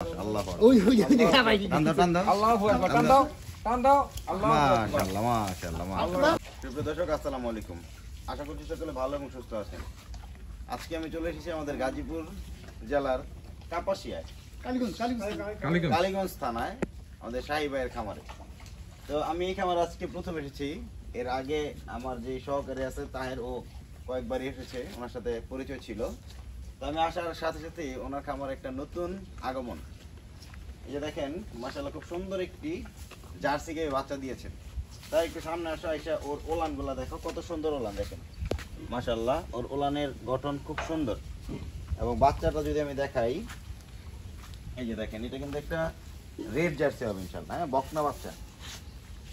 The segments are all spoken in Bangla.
আল্লাহ ওই ওই দেখা ভাই টান দাও আল্লাহু আকবার টান দাও আল্লাহু আকবার মাশাআল্লাহ মাশাআল্লাহ মাশাআল্লাহ প্রিয় দর্শক আসসালামু আলাইকুম আশা করছি সকলে ভালো এবং সুস্থ আছেন আজকে আমি চলে এসেছি আমাদের গাজীপুর জেলার কাপাসিয়ায় কালীগঞ্জ থানায় আমাদের শাহী ভাইয়ের খামারে তো আমি এই খামারে আজকে প্রথম এসেছি এর আগে আমার যে সহকারী আছে তাহের ও কয়েকবারই এসেছে ওনার সাথে পরিচয় ছিল তো আমি আসার সাথে সাথে ওনার খামারে একটা নতুন আগমন এই যে দেখেন মাশাআল্লাহ খুব সুন্দর একটি জার্সি গায়ে বাচ্চা দিয়েছেন তাই একটু সামনে আসা এসে ওর ওলানগুলো দেখো কত সুন্দর ওলান দেখেন মাশাআল্লাহ ওর ওলানের গঠন খুব সুন্দর এবং বাচ্চাটা যদি আমি দেখাই এই যে দেখেন এটা কিন্তু একটা রেড জার্সি হবে ইনশাআল্লাহ হ্যাঁ বকনা বাচ্চা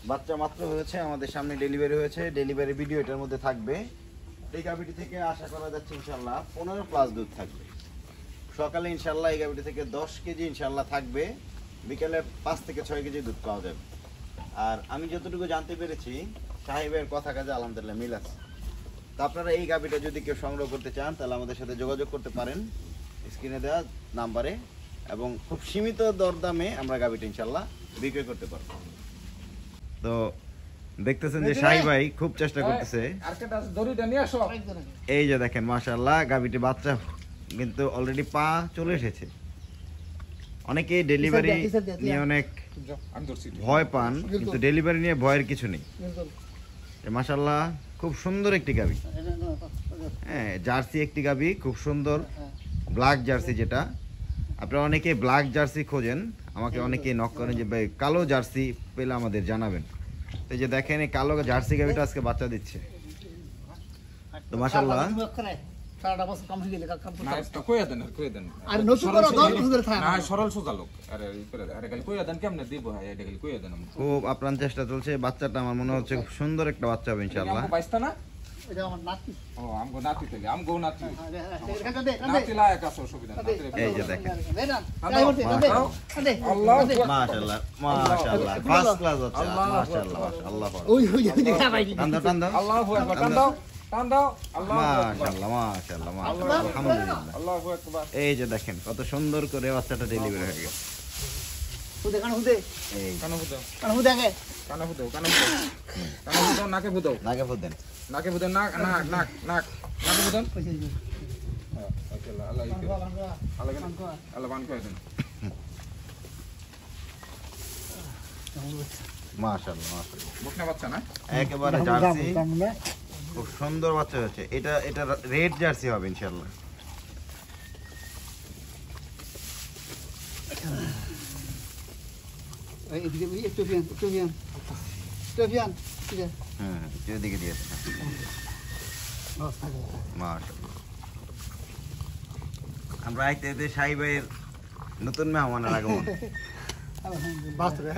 বাচ্চা মাত্র হয়েছে আমাদের সামনে ডেলিভারি হয়েছে ডেলিভারি ভিডিও এটার মধ্যে থাকবে এই গাভীটি থেকে আশা করা যাচ্ছে ইনশাআল্লাহ 15+ দুধ থাকবে সকালে ইনশাআল্লাহ এই গাভীটি থেকে 10 কেজি ইনশাআল্লাহ থাকবে বিকেলে 5 থেকে 6 কেজি দুধ পাওয়া যাবে আর আমি যতটুকু জানতে পেরেছি সাহেবের কথা কাজে আলহামদুলিল্লাহ মিল আছে তো আপনারা এই গাভীটা যদি কেউ সংগ্রহ করতে চান তাহলে আমাদের সাথে যোগাযোগ করতে পারেন স্ক্রিনে দেওয়া নাম্বারে এবং খুব সীমিত দরদামে আমরা গাভীটা ইনশাআল্লাহ বিক্রি করতে পারবো তো দেখতেছেন যে শাহী ভাই খুব চেষ্টা করতেছে আরকেটা দড়িটা নিয়ে আসো এই যে দেখেন মাশাআল্লাহ গাভীটি বাচ্চা কিন্তু অলরেডি পা চলে এসেছে অনেকেই ডেলিভারি নিয়ে অনেক আমি ধরছি ভয় পান কিন্তু ডেলিভারি নিয়ে ভয়ের কিছু নেই মাশাআল্লাহ খুব সুন্দর একটি গাভী হ্যাঁ জার্সি একটি গাভী খুব সুন্দর ব্ল্যাক জার্সি যেটা আপনারা অনেকে ব্ল্যাক জার্সি খোঁজেন আমাকে অনেকে নক করেন যে ভাই কালো জার্সি পেলে আমাদের জানাবেন এই যে দেখেন এই কালো জার্সি গাভীটা আজকে বাচ্চা দিচ্ছে তো মাশাআল্লাহ সারাটা বছর কাম হয়ে গেলে কাম না এটা কইয়া দেন আর নতুন করে 10 বছর থাকে না সরল সোজা লোক আরে আরে খালি কইয়া দেন কেমনে দিব ভাই এটা খালি কইয়া দেন খুব আপ্রাণ চেষ্টা চলছে বাচ্চাটা আমার মনে হচ্ছে খুব সুন্দর একটা বাচ্চা হবে ইনশাআল্লাহ আমগো বাইস্তা না এটা আমার নাতি ও আমগো নাতি তেলে আমগো নাতি দে নাতি লায়ক আছে অসুবিধা না এই যে দেখেন আল্লাহ মাশাআল্লাহ মাশাআল্লাহ ফার্স্ট ক্লাস হচ্ছে মাশাআল্লাহ মাশাআল্লাহ ওই ওই দেখা ভাই টান দাও আল্লাহু আকবার টান দাও আল্লাহু মাশাআল্লাহ মাশাআল্লাহ মাশাআল্লাহ আলহামদুলিল্লাহ আল্লাহু আকবার এই যে দেখেন কত সুন্দর করে বাচ্চাটা ডেলিভারি হয়ে গেছে হুদে কান হুদে এই কানো হুদাও কান হুদে আগে কানো হুদাও নাকে হুদাও নাকে ফুট দেন নাকে হুদাও নাকে হুদাও আল্লাহ বান করে দেন মাশাআল্লাহ মাশাআল্লাহ বকনা বাচ্চা না একেবারে জার্সি খুব সুন্দর বাচ্চা হচ্ছে এটা রেড জার্সি হবে ইনশাআল্লাহ এদিকে একটু ফিয়ান ঠিক আছে হুম এদিকে দিয়েছে মাশাআল্লাহ আমরা আইতে শাহী ভাইয়ের নতুন মেহমানের আগমন আলহামদুলিল্লাহ বাস রে